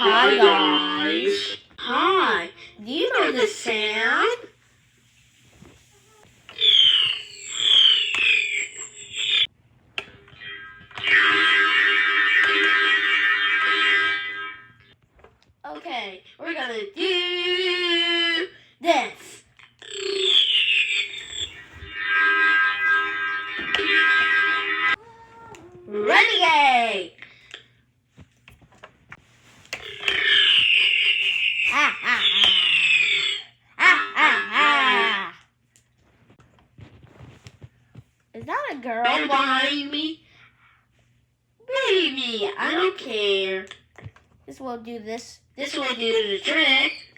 Hi guys. Hi. Do you know this sound? Okay, we're gonna do this. Renegade! Ha ha ha! Ha ha ha! Is that a girl behind me? Baby, I don't care. This will do this. This will do the trick.